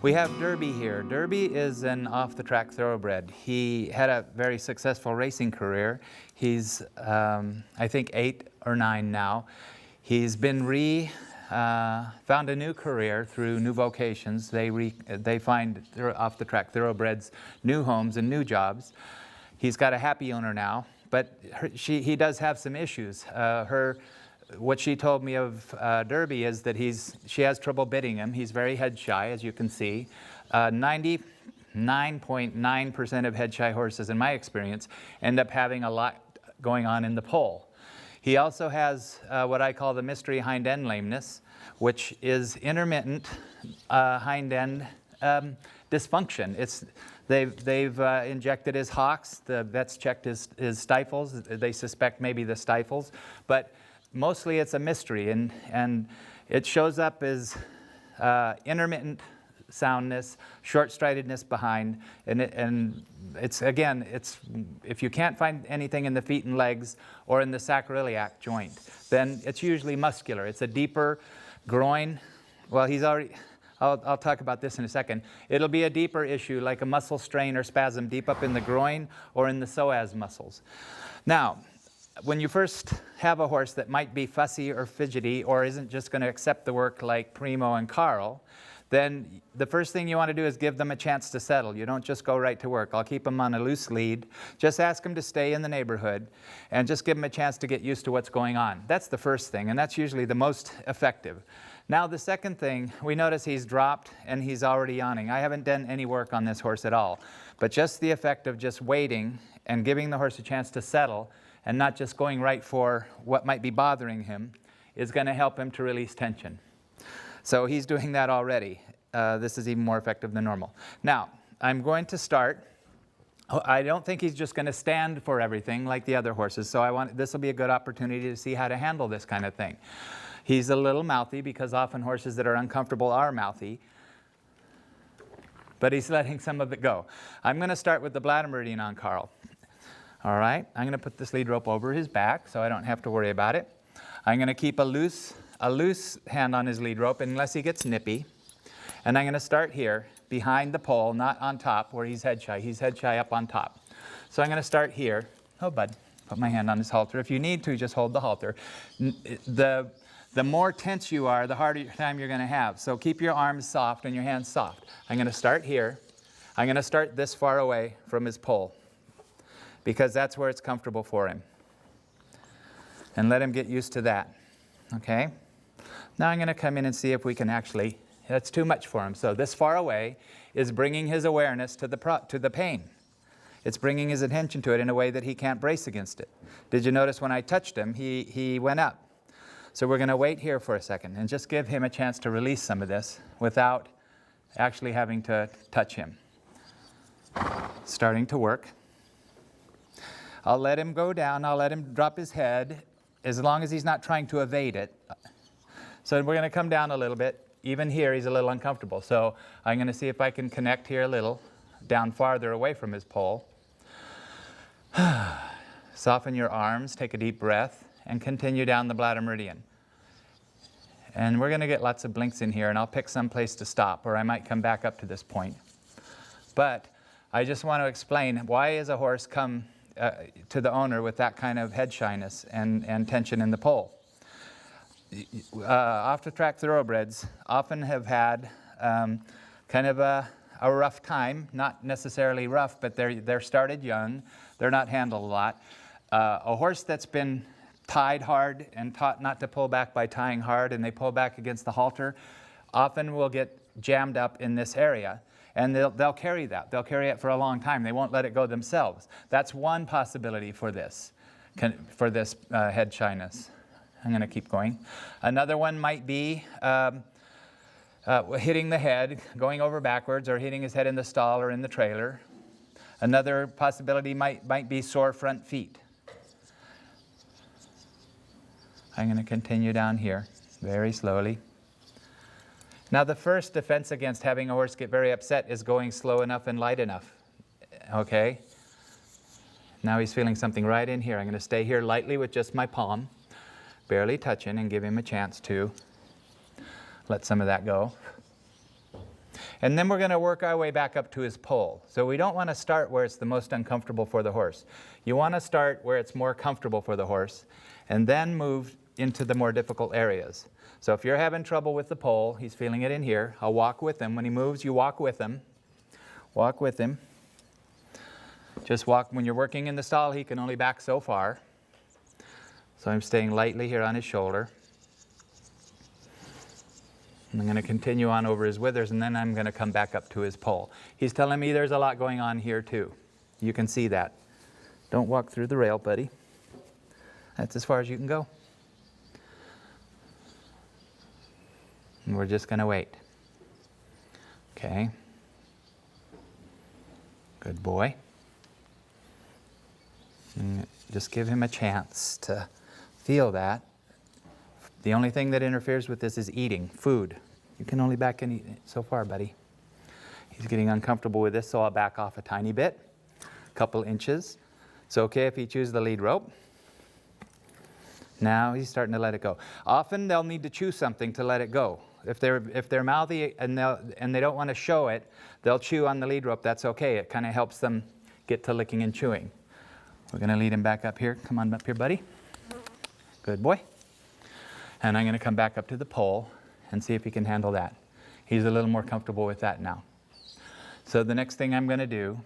We have Derby here. Derby is an off-the-track thoroughbred. He had a very successful racing career. He's, I think, 8 or 9 now. He's been found a new career through new vocations. They find off-the-track thoroughbreds new homes and new jobs. He's got a happy owner now, but he does have some issues. What she told me of Derby is that she has trouble bidding him. He's very head shy, as you can see. 99.9% of head shy horses, in my experience, end up having a lot going on in the poll. He also has what I call the mystery hind end lameness, which is intermittent hind end dysfunction. They've injected his hocks. The vets checked his stifles. They suspect maybe the stifles, but mostly it's a mystery, and it shows up as intermittent soundness, short-stridedness behind, and it's if you can't find anything in the feet and legs or in the sacroiliac joint, then it's usually muscular. It's a deeper groin. Well, I'll talk about this in a second. It'll be a deeper issue, like a muscle strain or spasm deep up in the groin or in the psoas muscles. Now, when you first have a horse that might be fussy or fidgety or isn't just going to accept the work like Primo and Carl, then the first thing you want to do is give them a chance to settle. You don't just go right to work. I'll keep them on a loose lead. Just ask them to stay in the neighborhood and just give them a chance to get used to what's going on. That's the first thing, and that's usually the most effective. Now the second thing, we notice he's dropped and he's already yawning. I haven't done any work on this horse at all, but just the effect of just waiting and giving the horse a chance to settle and not just going right for what might be bothering him is going to help him to release tension. So he's doing that already. This is even more effective than normal. Now, I'm going to start. I don't think he's just going to stand for everything like the other horses, so this will be a good opportunity to see how to handle this kind of thing. He's a little mouthy because often horses that are uncomfortable are mouthy, but he's letting some of it go. I'm going to start with the bladder meridian on Carl. All right, I'm going to put this lead rope over his back so I don't have to worry about it. I'm going to keep a loose hand on his lead rope unless he gets nippy. And I'm going to start here behind the pole, not on top where he's head shy. He's head shy up on top. So I'm going to start here. Oh, bud, put my hand on his halter. If you need to, just hold the halter. The more tense you are, the harder time you're going to have. So keep your arms soft and your hands soft. I'm going to start here. I'm going to start this far away from his pole, because that's where it's comfortable for him. And let him get used to that, okay? Now I'm going to come in and see if we can that's too much for him. So this far away is bringing his awareness to the pain. It's bringing his attention to it in a way that he can't brace against it. Did you notice when I touched him, he went up? So we're going to wait here for a second and just give him a chance to release some of this without actually having to touch him. Starting to work. I'll let him go down. I'll let him drop his head as long as he's not trying to evade it. So we're going to come down a little bit. Even here, he's a little uncomfortable. So I'm going to see if I can connect here a little, down farther away from his pole. Soften your arms, take a deep breath, and continue down the bladder meridian. And we're going to get lots of blinks in here, and I'll pick some place to stop, or I might come back up to this point. But I just want to explain, why is a horse come to the owner with that kind of head shyness and tension in the pole? Off-the-track thoroughbreds often have had kind of a rough time, not necessarily rough, but they're started young, they're not handled a lot. A horse that's been tied hard and taught not to pull back by tying hard, and they pull back against the halter, often will get jammed up in this area. And they'll carry that. They'll carry it for a long time. They won't let it go themselves. That's one possibility for this head shyness. I'm going to keep going. Another one might be hitting the head, going over backwards, or hitting his head in the stall or in the trailer. Another possibility might be sore front feet. I'm going to continue down here very slowly. Now, the first defense against having a horse get very upset is going slow enough and light enough, okay? Now he's feeling something right in here. I'm going to stay here lightly with just my palm, barely touching, and give him a chance to let some of that go. And then we're going to work our way back up to his pole. So we don't want to start where it's the most uncomfortable for the horse. You want to start where it's more comfortable for the horse and then move into the more difficult areas. So if you're having trouble with the pole, he's feeling it in here, I'll walk with him. When he moves, you walk with him. Walk with him. Just walk. When you're working in the stall, he can only back so far. So I'm staying lightly here on his shoulder. I'm going to continue on over his withers, and then I'm going to come back up to his pole. He's telling me there's a lot going on here too. You can see that. Don't walk through the rail, buddy. That's as far as you can go. And we're just going to wait. Okay. Good boy. And just give him a chance to feel that. The only thing that interferes with this is eating, food. You can only back in so far, buddy. He's getting uncomfortable with this, so I'll back off a tiny bit, a couple inches. It's okay if he chews the lead rope. Now he's starting to let it go. Often they'll need to chew something to let it go. If they're mouthy and they don't want to show it, they'll chew on the lead rope. That's okay. It kind of helps them get to licking and chewing. We're going to lead him back up here. Come on up here, buddy. Good boy. And I'm going to come back up to the pole and see if he can handle that. He's a little more comfortable with that now. So the next thing I'm going to do,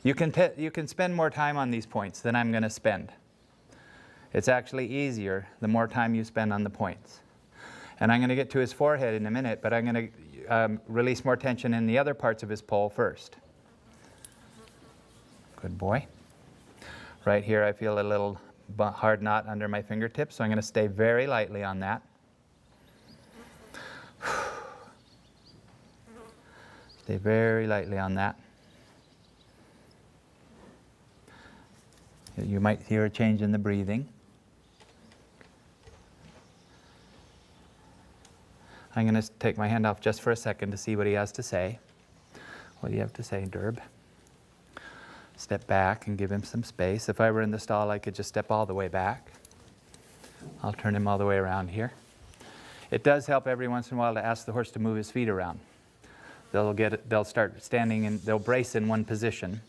you can spend more time on these points than I'm going to spend. It's actually easier the more time you spend on the points. And I'm going to get to his forehead in a minute, but I'm going to release more tension in the other parts of his pole first. Good boy. Right here I feel a little hard knot under my fingertips, so I'm going to stay very lightly on that. Stay very lightly on that. You might hear a change in the breathing. I'm going to take my hand off just for a second to see what he has to say. What do you have to say, Derb? Step back and give him some space. If I were in the stall, I could just step all the way back. I'll turn him all the way around here. It does help every once in a while to ask the horse to move his feet around. They'll start standing and they'll brace in one position.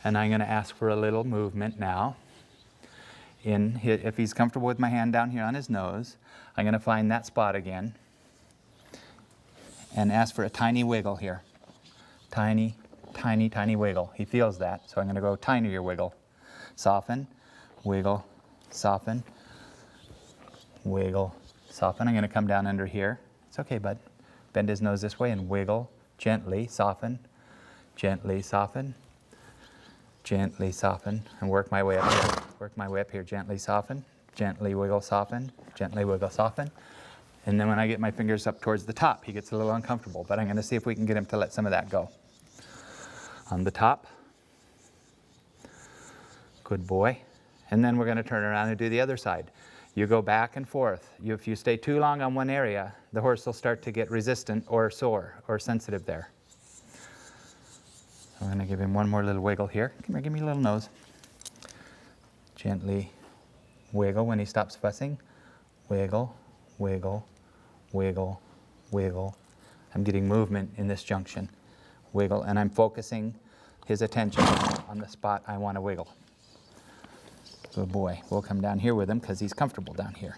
And I'm going to ask for a little movement now. If he's comfortable with my hand down here on his nose, I'm going to find that spot again and ask for a tiny wiggle here. Tiny, tiny, tiny wiggle. He feels that, so I'm going to go tinier wiggle. Soften, wiggle, soften, wiggle, soften. I'm going to come down under here. It's okay, bud. Bend his nose this way and wiggle, gently, soften, gently, soften, gently, soften, and work my way up here. Work my way up here, gently, soften, gently, wiggle, soften, gently, wiggle, soften. And then when I get my fingers up towards the top, he gets a little uncomfortable, but I'm going to see if we can get him to let some of that go. On the top. Good boy. And then we're going to turn around and do the other side. You go back and forth. If you stay too long on one area, the horse will start to get resistant or sore or sensitive there. So I'm going to give him one more little wiggle here. Come here, give me a little nose. Gently wiggle when he stops fussing. Wiggle, wiggle, wiggle, wiggle. I'm getting movement in this junction. Wiggle, and I'm focusing his attention on the spot I want to wiggle. Good boy. We'll come down here with him because he's comfortable down here.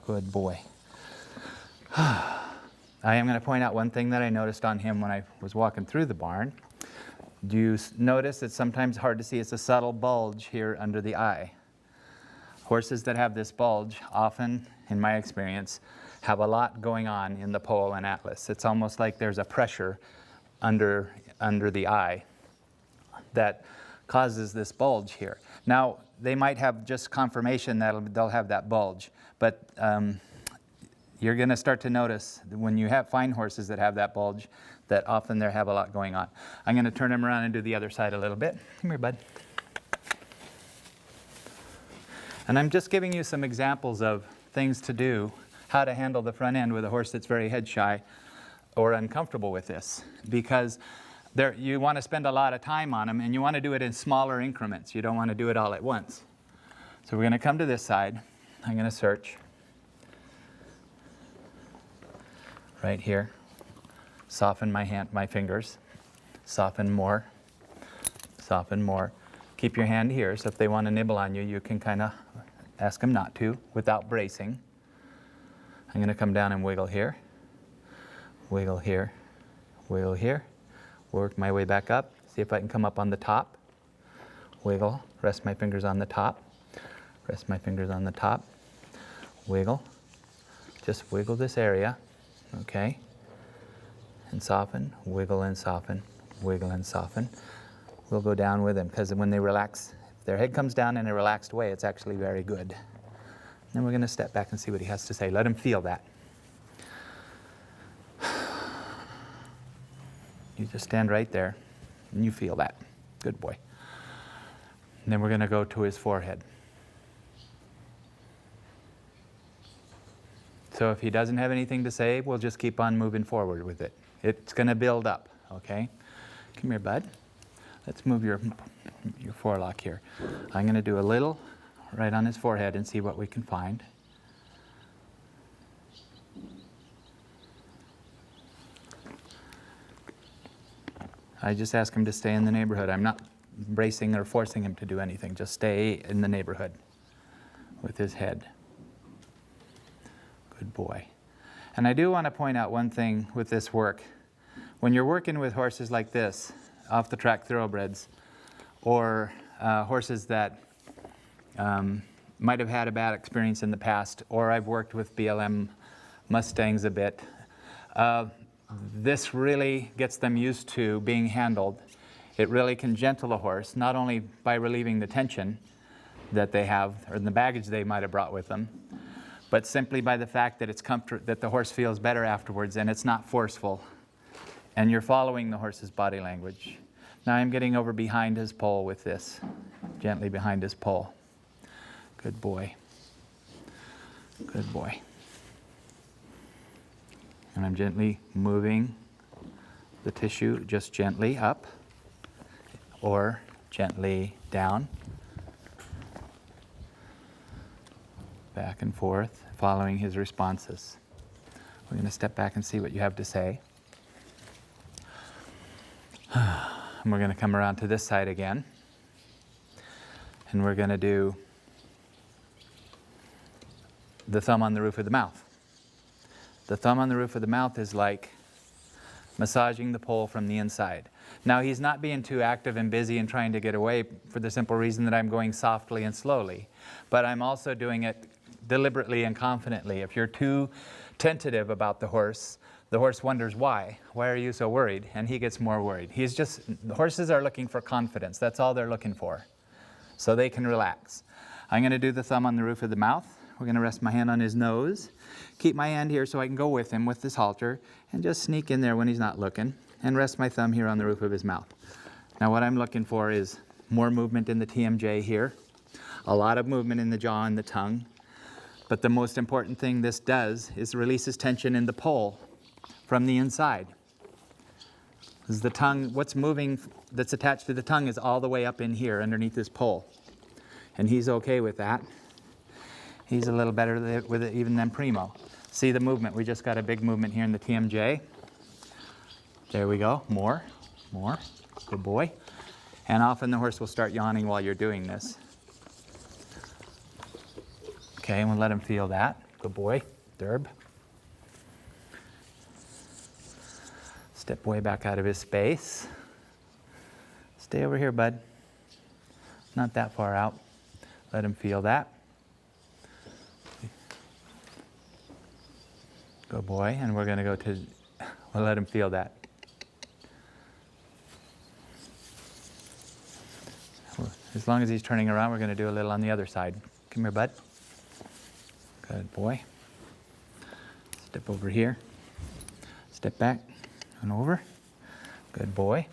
Good boy. I am going to point out one thing that I noticed on him when I was walking through the barn. Do you notice it's sometimes hard to see? It's a subtle bulge here under the eye. Horses that have this bulge often, in my experience, have a lot going on in the pole and atlas. It's almost like there's a pressure under the eye that causes this bulge here. Now, they might have just confirmation that they'll have that bulge, but you're going to start to notice when you have fine horses that have that bulge that often they have a lot going on. I'm going to turn him around and do the other side a little bit. Come here, bud. And I'm just giving you some examples of things to do, how to handle the front end with a horse that's very head shy or uncomfortable with this, because you want to spend a lot of time on them and you want to do it in smaller increments. You don't want to do it all at once. So we're going to come to this side. I'm going to search right here. Soften my fingers. Soften more. Soften more. Keep your hand here, so if they want to nibble on you, you can kind of ask them not to without bracing. I'm going to come down and wiggle here. Wiggle here. Wiggle here. Work my way back up. See if I can come up on the top. Wiggle. Rest my fingers on the top. Rest my fingers on the top. Wiggle. Just wiggle this area. Okay. And soften. Wiggle and soften. Wiggle and soften. We'll go down with them, because when they relax, if their head comes down in a relaxed way, it's actually very good. Then we're going to step back and see what he has to say. Let him feel that. You just stand right there, and you feel that. Good boy. And then we're going to go to his forehead. So if he doesn't have anything to say, we'll just keep on moving forward with it. It's going to build up, okay? Come here, bud. Let's move your forelock here. I'm going to do a little right on his forehead and see what we can find. I just ask him to stay in the neighborhood. I'm not bracing or forcing him to do anything. Just stay in the neighborhood with his head. Good boy. And I do want to point out one thing with this work. When you're working with horses like this, off-the-track thoroughbreds, or horses that might have had a bad experience in the past, or I've worked with BLM Mustangs a bit, this really gets them used to being handled. It really can gentle a horse, not only by relieving the tension that they have, or the baggage they might have brought with them, but simply by the fact that it's that the horse feels better afterwards and it's not forceful. And you're following the horse's body language. Now I'm getting over behind his poll with this, gently behind his poll. Good boy. Good boy. And I'm gently moving the tissue just gently up or gently down. Back and forth, following his responses. We're going to step back and see what you have to say. And we're going to come around to this side again. And we're going to do the thumb on the roof of the mouth. The thumb on the roof of the mouth is like massaging the poll from the inside. Now he's not being too active and busy and trying to get away for the simple reason that I'm going softly and slowly. But I'm also doing it deliberately and confidently. If you're too tentative about the horse wonders why. Why are you so worried? And he gets more worried. The horses are looking for confidence. That's all they're looking for. So they can relax. I'm going to do the thumb on the roof of the mouth. We're going to rest my hand on his nose. Keep my hand here so I can go with him with this halter and just sneak in there when he's not looking and rest my thumb here on the roof of his mouth. Now what I'm looking for is more movement in the TMJ here, a lot of movement in the jaw and the tongue. But the most important thing this does is releases tension in the poll from the inside. Because the tongue, what's moving that's attached to the tongue is all the way up in here underneath this poll. And he's okay with that. He's a little better with it even than Primo. See the movement? We just got a big movement here in the TMJ. There we go. More. Good boy. And often the horse will start yawning while you're doing this. Okay, and we'll let him feel that. Good boy. Derb. Step way back out of his space. Stay over here, bud. Not that far out. Let him feel that. Good boy. And we're going to go to, we'll let him feel that. As long as he's turning around, we're going to do a little on the other side. Come here, bud. Good boy. Step over here. Step back and over. Good boy.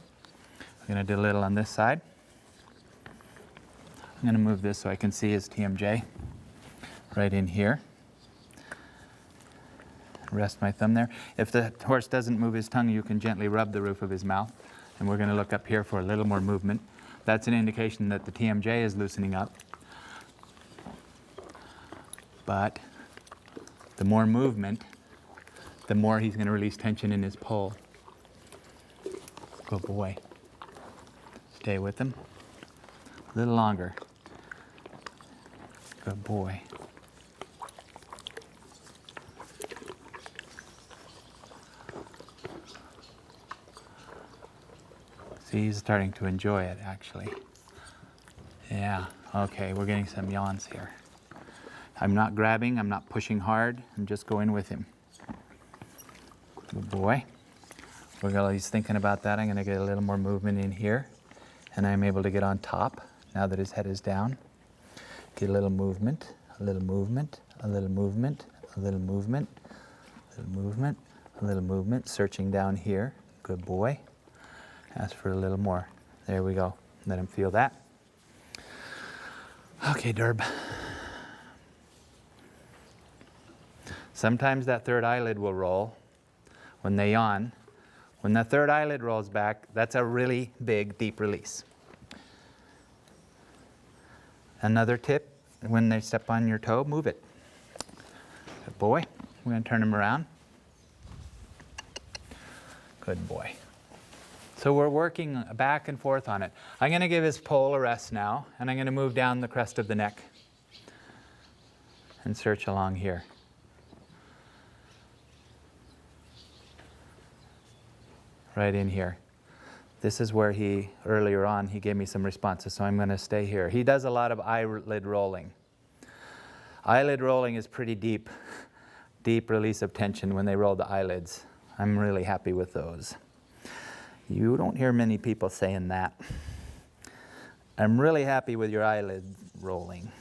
We're going to do a little on this side. I'm going to move this so I can see his TMJ right in here. Rest my thumb there. If the horse doesn't move his tongue, you can gently rub the roof of his mouth. And we're going to look up here for a little more movement. That's an indication that the TMJ is loosening up. But the more movement, the more he's going to release tension in his poll. Good boy. Stay with him. A little longer. Good boy. See, he's starting to enjoy it, actually. Yeah, okay, we're getting some yawns here. I'm not grabbing, I'm not pushing hard, I'm just going with him. Good boy. While he's thinking about that, I'm going to get a little more movement in here, and I'm able to get on top now that his head is down. Get a little movement, a little movement, a little movement, a little movement, a little movement, a little movement, searching down here. Good boy. Ask for a little more. There we go. Let him feel that. Okay, Derb. Sometimes that third eyelid will roll when they yawn. When the third eyelid rolls back, that's a really big, deep release. Another tip, when they step on your toe, move it. Good boy. We're going to turn him around. Good boy. So we're working back and forth on it. I'm going to give his pole a rest now, and I'm going to move down the crest of the neck and search along here. Right in here. This is where earlier on, he gave me some responses, so I'm going to stay here. He does a lot of eyelid rolling. Eyelid rolling is pretty deep release of tension when they roll the eyelids. I'm really happy with those. You don't hear many people saying that. I'm really happy with your eyelid rolling.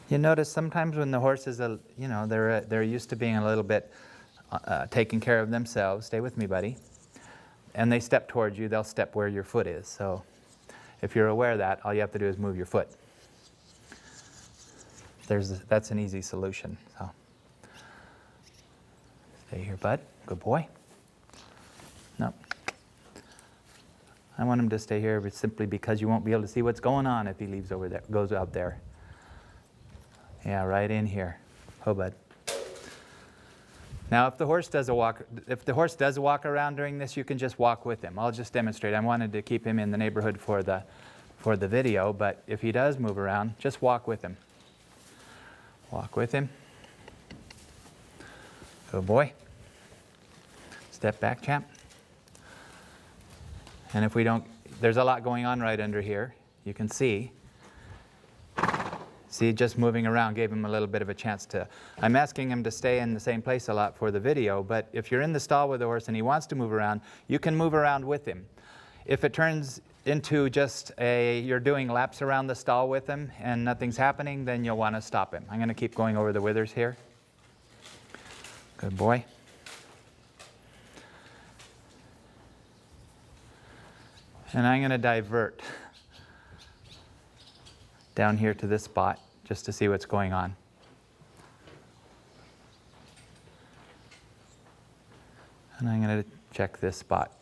You notice sometimes when the horse is, they're used to being a little bit taking care of themselves. Stay with me, buddy. And they step towards you, they'll step where your foot is. So if you're aware of that, all you have to do is move your foot. That's an easy solution. So stay here, bud. Good boy. No. I want him to stay here simply because you won't be able to see what's going on if he leaves over there, goes out there. Yeah, right in here. Oh, bud. Now, if the horse does a walk around during this, you can just walk with him. I'll just demonstrate. I wanted to keep him in the neighborhood for the video, but if he does move around, just walk with him. Walk with him. Good boy. Step back, champ. And if we don't, there's a lot going on right under here. You can see. See, just moving around gave him a little bit of a chance to, I'm asking him to stay in the same place a lot for the video, but if you're in the stall with the horse and he wants to move around, you can move around with him. If it turns into just you're doing laps around the stall with him and nothing's happening, then you'll want to stop him. I'm going to keep going over the withers here. Good boy. And I'm going to divert down here to this spot just to see what's going on. And I'm going to check this spot.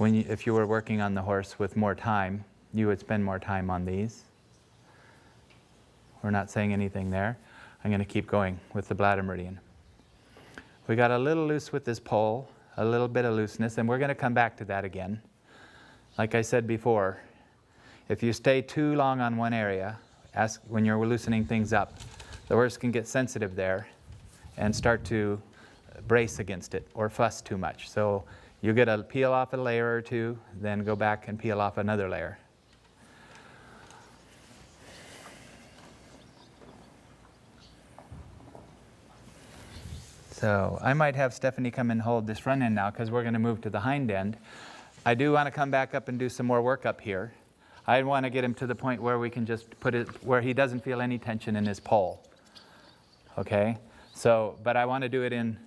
If you were working on the horse with more time, you would spend more time on these. We're not saying anything there. I'm going to keep going with the bladder meridian. We got a little loose with this pole, a little bit of looseness, and we're going to come back to that again. Like I said before, if you stay too long on one area, when you're loosening things up, the horse can get sensitive there and start to brace against it or fuss too much. So you get to peel off a layer or two, then go back and peel off another layer. So I might have Stephanie come and hold this front end now because we're going to move to the hind end. I do want to come back up and do some more work up here. I want to get him to the point where we can just put it where he doesn't feel any tension in his pole. Okay? So, but I want to do it in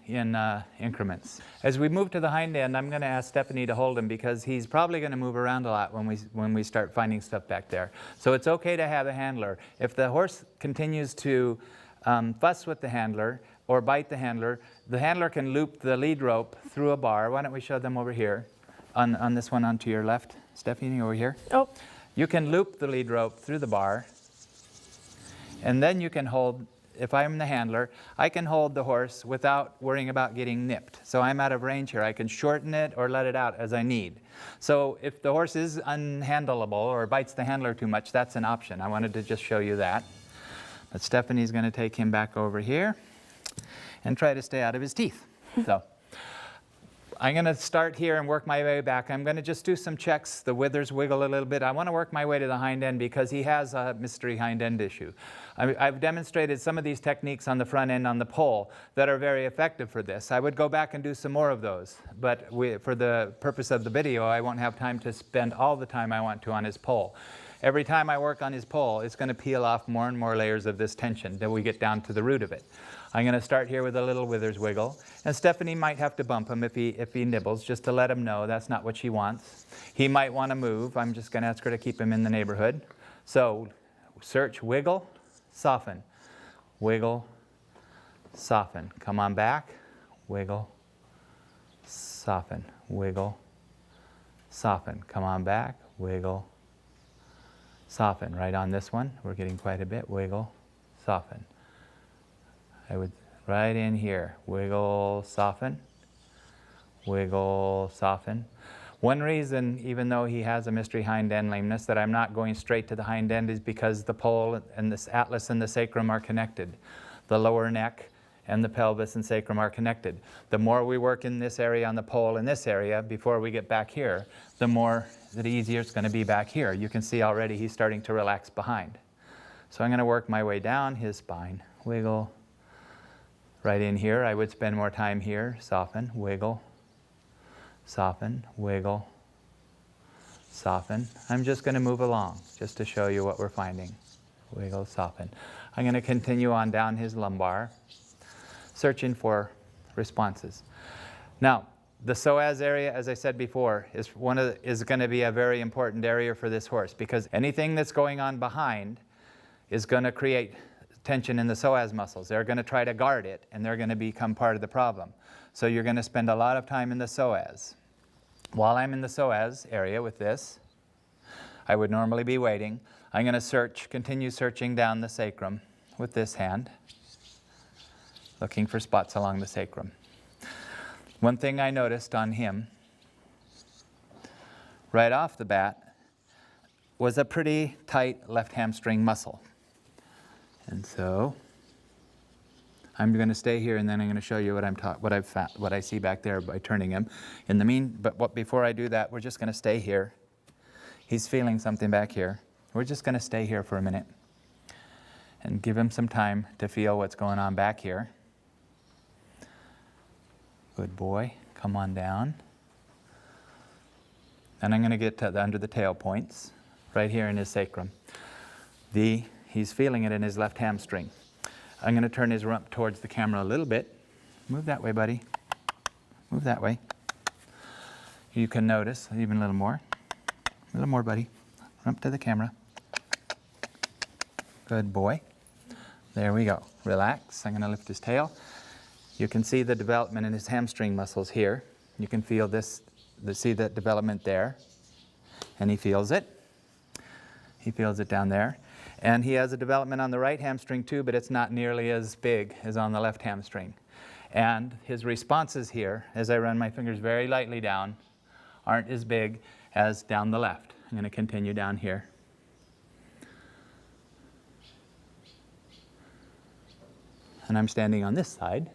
increments. As we move to the hind end, I'm going to ask Stephanie to hold him because he's probably going to move around a lot when we start finding stuff back there. So it's okay to have a handler. If the horse continues to fuss with the handler or bite the handler can loop the lead rope through a bar. Why don't we show them over here on this one onto your left. Stephanie, over here. Oh. You can loop the lead rope through the bar, and then you can hold if I'm the handler, I can hold the horse without worrying about getting nipped. So I'm out of range here. I can shorten it or let it out as I need. So if the horse is unhandleable or bites the handler too much, that's an option. I wanted to just show you that. But Stephanie's going to take him back over here and try to stay out of his teeth. So I'm going to start here and work my way back. I'm going to just do some checks. The withers wiggle a little bit. I want to work my way to the hind end because he has a mystery hind end issue. I've demonstrated some of these techniques on the front end on the pole that are very effective for this. I would go back and do some more of those, but for the purpose of the video, I won't have time to spend all the time I want to on his pole. Every time I work on his pole, it's going to peel off more and more layers of this tension till we get down to the root of it. I'm going to start here with a little withers wiggle, and Stephanie might have to bump him if he nibbles, just to let him know that's not what she wants. He might want to move. I'm just going to ask her to keep him in the neighborhood. So search, wiggle, soften, wiggle, soften. Come on back, wiggle, soften, wiggle, soften. Come on back, wiggle, soften. Right on this one, we're getting quite a bit. Wiggle, soften. I would right in here, wiggle, soften, wiggle, soften. One reason, even though he has a mystery hind end lameness, that I'm not going straight to the hind end is because the pole and this atlas and the sacrum are connected. The lower neck and the pelvis and sacrum are connected. The more we work in this area on the pole in this area before we get back here, the easier it's going to be back here. You can see already he's starting to relax behind. So I'm going to work my way down his spine. Wiggle. Right in here, I would spend more time here. Soften, wiggle, soften, wiggle, soften. I'm just going to move along just to show you what we're finding. Wiggle, soften. I'm going to continue on down his lumbar, searching for responses. Now, the psoas area, as I said before, is going to be a very important area for this horse because anything that's going on behind is going to create tension in the psoas muscles. They're going to try to guard it, and they're going to become part of the problem. So you're going to spend a lot of time in the psoas. While I'm in the psoas area with this, I would normally be waiting. I'm going to continue searching down the sacrum with this hand, looking for spots along the sacrum. One thing I noticed on him, right off the bat, was a pretty tight left hamstring muscle. And so I'm going to stay here, and then I'm going to show you what I see back there by turning him. Before I do that, we're just going to stay here. He's feeling something back here. We're just going to stay here for a minute and give him some time to feel what's going on back here. Good boy. Come on down. And I'm going to get to under the tail points, right here in his sacrum. He's feeling it in his left hamstring. I'm going to turn his rump towards the camera a little bit. Move that way, buddy. Move that way. You can notice, even a little more. A little more, buddy. Rump to the camera. Good boy. There we go. Relax. I'm going to lift his tail. You can see the development in his hamstring muscles here. You can feel see that development there. And he feels it. He feels it down there. And he has a development on the right hamstring too, but it's not nearly as big as on the left hamstring. And his responses here, as I run my fingers very lightly down, aren't as big as down the left. I'm going to continue down here. And I'm standing on this side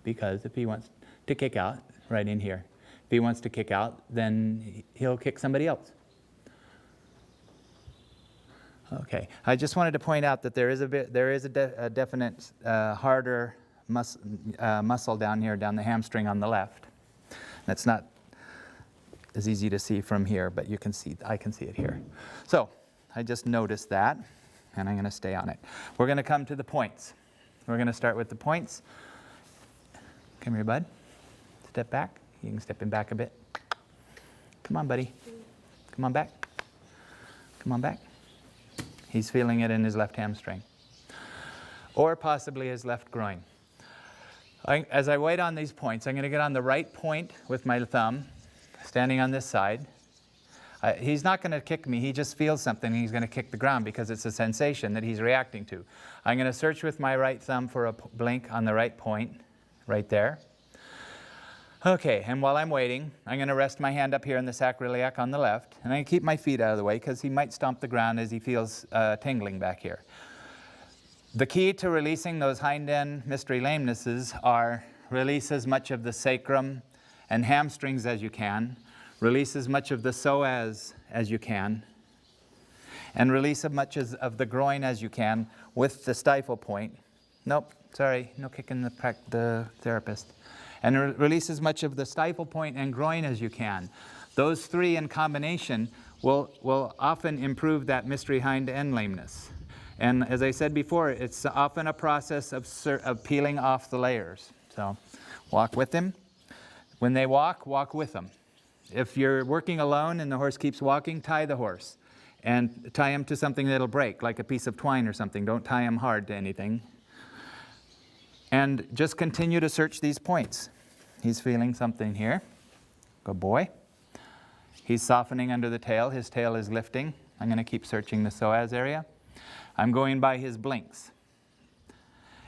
because if he wants to kick out, right in here, if he wants to kick out, then he'll kick somebody else. Okay, I just wanted to point out that there is a definite harder muscle down here, down the hamstring on the left. That's not as easy to see from here, but I can see it here. So I just noticed that, and I'm going to stay on it. We're going to come to the points. We're going to start with the points. Come here, bud. Step back. You can step him back a bit. Come on, buddy. Come on back. Come on back. He's feeling it in his left hamstring, or possibly his left groin. As I wait on these points, I'm going to get on the right point with my thumb, standing on this side. He's not going to kick me. He just feels something. He's going to kick the ground because it's a sensation that he's reacting to. I'm going to search with my right thumb for a blink on the right point, right there. Okay, and while I'm waiting, I'm going to rest my hand up here in the sacroiliac on the left, and I keep my feet out of the way because he might stomp the ground as he feels tingling back here. The key to releasing those hind end mystery lamenesses are release as much of the sacrum and hamstrings as you can, release as much of the psoas as you can, and release as much of the groin as you can with the stifle point. Nope, sorry, no kicking the therapist. And release as much of the stifle point and groin as you can. Those three in combination will often improve that mystery hind end lameness. And as I said before, it's often a process of peeling off the layers. So walk with him. When they walk with them. If you're working alone and the horse keeps walking, tie the horse. And tie him to something that'll break, like a piece of twine or something. Don't tie him hard to anything. And just continue to search these points. He's feeling something here. Good boy. He's softening under the tail. His tail is lifting. I'm going to keep searching the psoas area. I'm going by his blinks.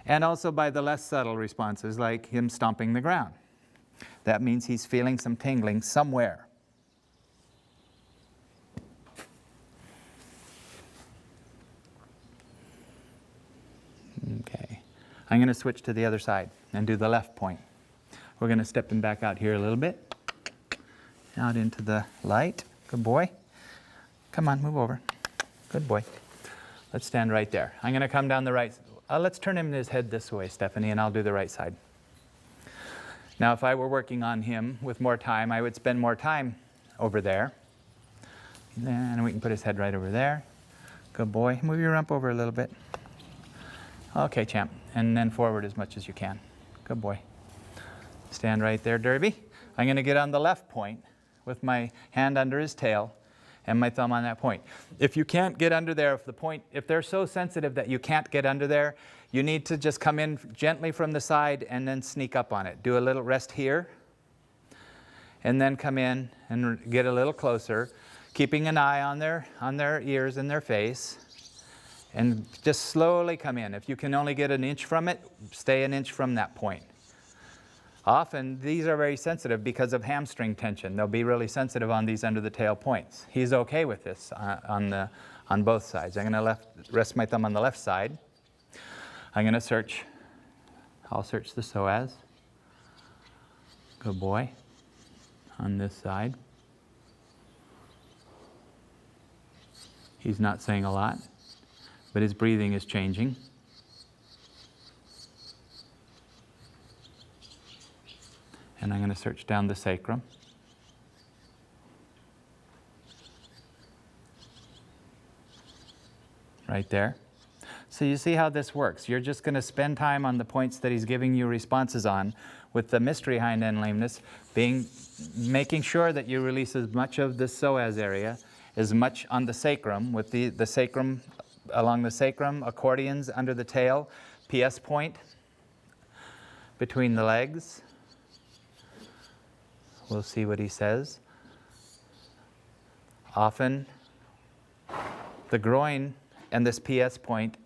And also by the less subtle responses, like him stomping the ground. That means he's feeling some tingling somewhere. Okay. I'm going to switch to the other side and do the left point. We're going to step him back out here a little bit. Out into the light. Good boy. Come on, move over. Good boy. Let's stand right there. I'm going to come down the right. Let's turn him his head this way, Stephanie, and I'll do the right side. Now, if I were working on him with more time, I would spend more time over there. And we can put his head right over there. Good boy. Move your rump over a little bit. Okay, champ. And then forward as much as you can. Good boy. Stand right there, Derby. I'm going to get on the left point with my hand under his tail and my thumb on that point. If you can't get under there, if they're so sensitive that you can't get under there, you need to just come in gently from the side and then sneak up on it. Do a little rest here, and then come in and get a little closer, keeping an eye on their ears and their face, and just slowly come in. If you can only get an inch from it, stay an inch from that point. Often, these are very sensitive because of hamstring tension. They'll be really sensitive on these under the tail points. He's okay with this on both sides. I'm going to rest my thumb on the left side. I'm going to search. I'll search the psoas. Good boy. On this side. He's not saying a lot, but his breathing is changing. And I'm going to search down the sacrum. Right there. So you see how this works. You're just going to spend time on the points that he's giving you responses on, with the mystery hind end lameness making sure that you release as much of the psoas area, as much on the sacrum, with the sacrum, along the sacrum, accordions under the tail, PS point between the legs. We'll see what he says. Often, the groin and this PS point,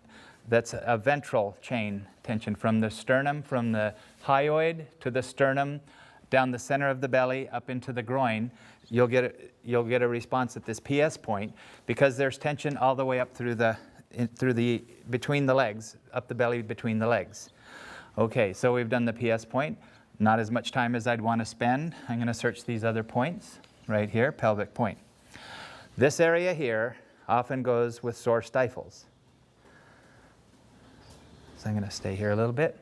that's a ventral chain tension from the sternum, from the hyoid to the sternum, down the center of the belly, up into the groin. You'll get a response at this PS point because there's tension all the way up between the legs, up the belly between the legs. Okay, so we've done the PS point. Not as much time as I'd want to spend. I'm going to search these other points right here, pelvic point. This area here often goes with sore stifles. So I'm going to stay here a little bit,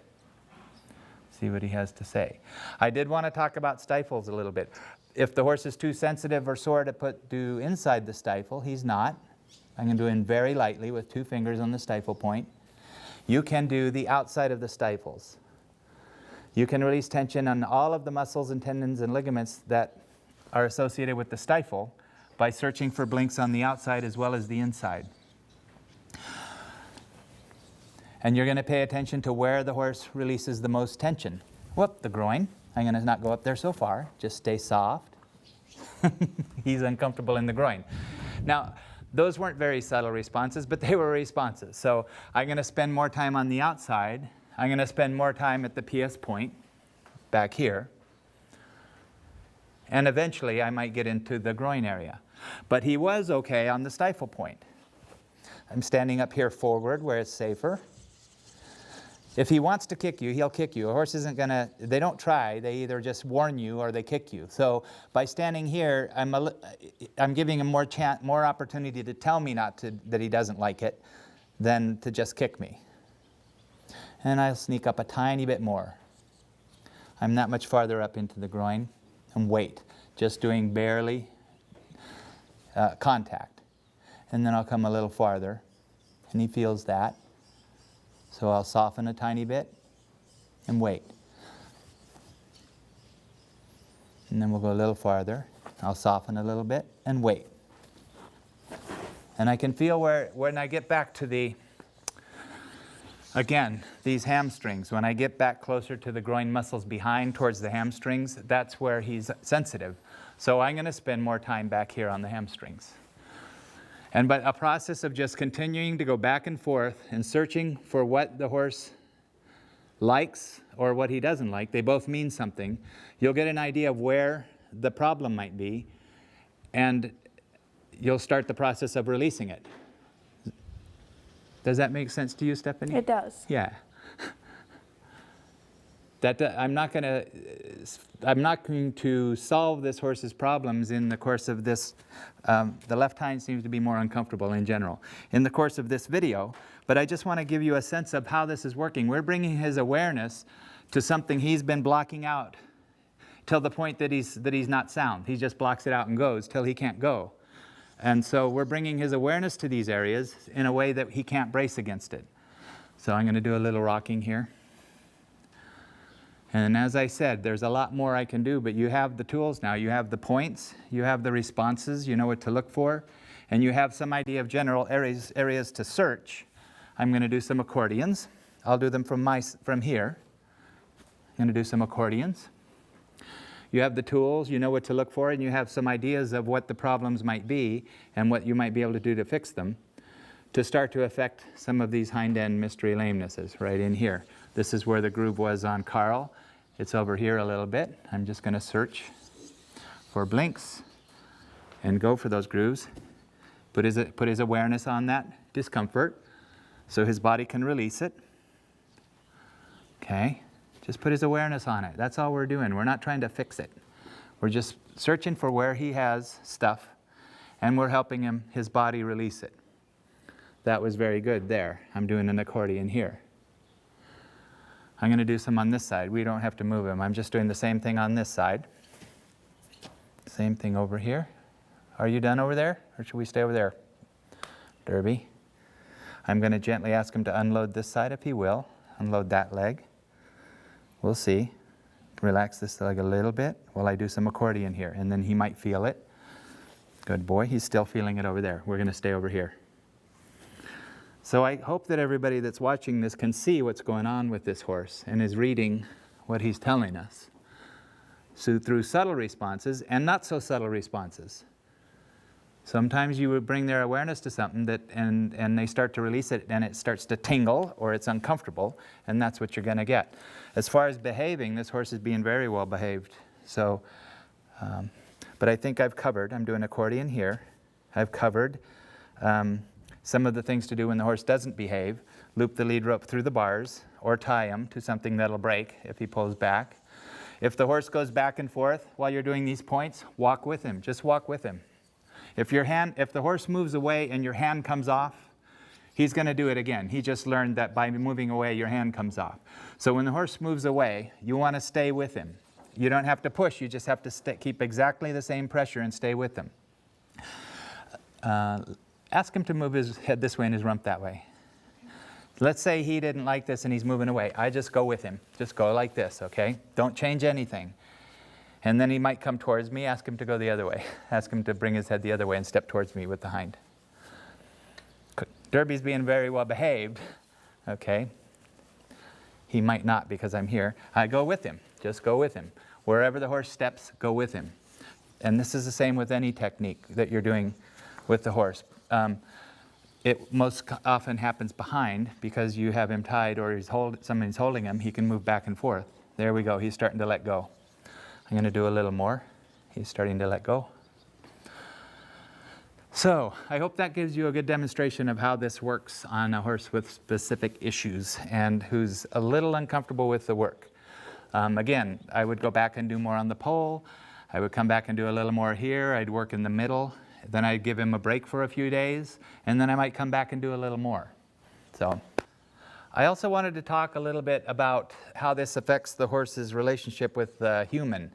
see what he has to say. I did want to talk about stifles a little bit. If the horse is too sensitive or sore to do inside the stifle, he's not. I'm going to do it very lightly with 2 fingers on the stifle point. You can do the outside of the stifles. You can release tension on all of the muscles and tendons and ligaments that are associated with the stifle by searching for blinks on the outside as well as the inside. And you're going to pay attention to where the horse releases the most tension. Whoop, the groin. I'm going to not go up there so far. Just stay soft. He's uncomfortable in the groin. Now, those weren't very subtle responses, but they were responses. So I'm going to spend more time on the outside. I'm going to spend more time at the PS point back here. And eventually I might get into the groin area. But he was okay on the stifle point. I'm standing up here forward where it's safer. If he wants to kick you, he'll kick you. A horse isn't going to, they don't try. They either just warn you or they kick you. So by standing here, I'm giving him more opportunity to tell me that he doesn't like it than to just kick me. And I'll sneak up a tiny bit more. I'm not much farther up into the groin. And wait, just doing barely contact. And then I'll come a little farther, and he feels that. So I'll soften a tiny bit and wait. And then we'll go a little farther. I'll soften a little bit and wait. And I can feel when I get back to again, these hamstrings, when I get back closer to the groin muscles behind towards the hamstrings, that's where he's sensitive. So I'm going to spend more time back here on the hamstrings. But a process of just continuing to go back and forth and searching for what the horse likes or what he doesn't like. They both mean something. You'll get an idea of where the problem might be, and you'll start the process of releasing it. Does that make sense to you, Stephanie? It does. Yeah. I'm not going to solve this horse's problems in the course of this. The left hind seems to be more uncomfortable in general in the course of this video, but I just want to give you a sense of how this is working. We're bringing his awareness to something he's been blocking out till the point that he's not sound. He just blocks it out and goes till he can't go. And so we're bringing his awareness to these areas in a way that he can't brace against it. So I'm going to do a little rocking here. And as I said, there's a lot more I can do, but you have the tools now. You have the points, you have the responses, you know what to look for, and you have some idea of general areas to search. I'm going to do some accordions. I'll do them from here. I'm going to do some accordions. You have the tools, you know what to look for, and you have some ideas of what the problems might be and what you might be able to do to fix them to start to affect some of these hind end mystery lamenesses right in here. This is where the groove was on Carl. It's over here a little bit. I'm just going to search for blinks and go for those grooves. Put his awareness on that discomfort so his body can release it. Okay, just put his awareness on it. That's all we're doing. We're not trying to fix it. We're just searching for where he has stuff, and we're helping his body release it. That was very good there. I'm doing an accordion here. I'm going to do some on this side. We don't have to move him. I'm just doing the same thing on this side. Same thing over here. Are you done over there, or should we stay over there? Derby. I'm going to gently ask him to unload this side if he will. Unload that leg. We'll see. Relax this leg a little bit while I do some accordion here, and then he might feel it. Good boy. He's still feeling it over there. We're going to stay over here. So I hope that everybody that's watching this can see what's going on with this horse and is reading what he's telling us. So through subtle responses and not so subtle responses. Sometimes you would bring their awareness to something and they start to release it and it starts to tingle or it's uncomfortable, and that's what you're going to get. As far as behaving, this horse is being very well behaved. So, but I think I've covered. I'm doing accordion here. I've covered some of the things to do when the horse doesn't behave. Loop the lead rope through the bars or tie him to something that'll break if he pulls back. If the horse goes back and forth while you're doing these points, walk with him. Just walk with him. If the horse moves away and your hand comes off, he's going to do it again. He just learned that by moving away, your hand comes off. So when the horse moves away, you want to stay with him. You don't have to push. You just have to keep exactly the same pressure and stay with him. Ask him to move his head this way and his rump that way. Let's say he didn't like this and he's moving away. I just go with him. Just go like this, okay? Don't change anything. And then he might come towards me. Ask him to go the other way. Ask him to bring his head the other way and step towards me with the hind. Derby's being very well behaved, okay? He might not because I'm here. I go with him. Just go with him. Wherever the horse steps, go with him. And this is the same with any technique that you're doing with the horse. It most often happens behind because you have him tied or somebody's holding him. He can move back and forth. There we go. He's starting to let go. I'm going to do a little more. He's starting to let go. So I hope that gives you a good demonstration of how this works on a horse with specific issues and who's a little uncomfortable with the work. Again, I would go back and do more on the pole. I would come back and do a little more here. I'd work in the middle. Then I'd give him a break for a few days, and then I might come back and do a little more. So I also wanted to talk a little bit about how this affects the horse's relationship with the human.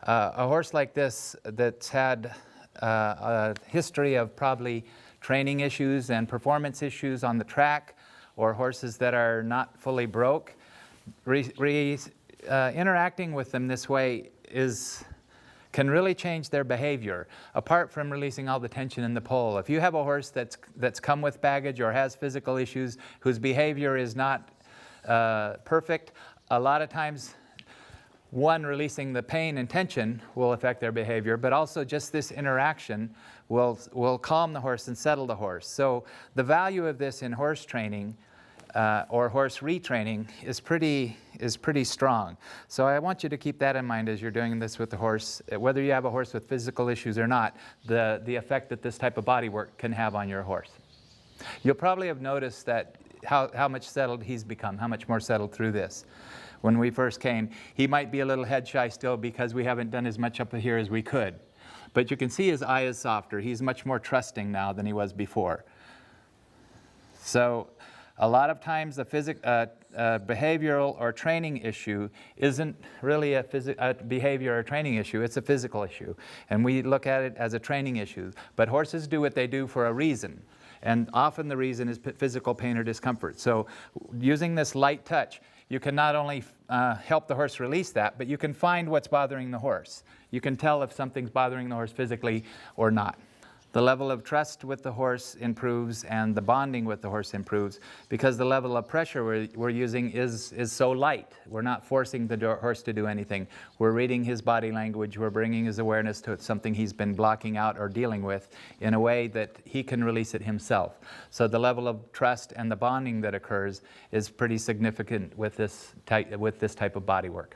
A horse like this that's had a history of probably training issues and performance issues on the track, or horses that are not fully broke, interacting with them this way can really change their behavior, apart from releasing all the tension in the pole. If you have a horse that's come with baggage or has physical issues, whose behavior is not perfect, a lot of times, one, releasing the pain and tension will affect their behavior, but also just this interaction will calm the horse and settle the horse. So the value of this in horse training or horse retraining is pretty strong. So I want you to keep that in mind as you're doing this with the horse, whether you have a horse with physical issues or not, the effect that this type of body work can have on your horse. You'll probably have noticed that how much settled he's become, how much more settled through this. When we first came, he might be a little head shy still because we haven't done as much up here as we could. But you can see his eye is softer. He's much more trusting now than he was before. So a lot of times a behavioral or training issue isn't really a behavior or training issue, it's a physical issue. And we look at it as a training issue. But horses do what they do for a reason. And often the reason is physical pain or discomfort. So using this light touch, you can not only help the horse release that, but you can find what's bothering the horse. You can tell if something's bothering the horse physically or not. The level of trust with the horse improves and the bonding with the horse improves because the level of pressure we're using is so light. We're not forcing the horse to do anything. We're reading his body language. We're bringing his awareness to something he's been blocking out or dealing with in a way that he can release it himself. So the level of trust and the bonding that occurs is pretty significant with this type of body work.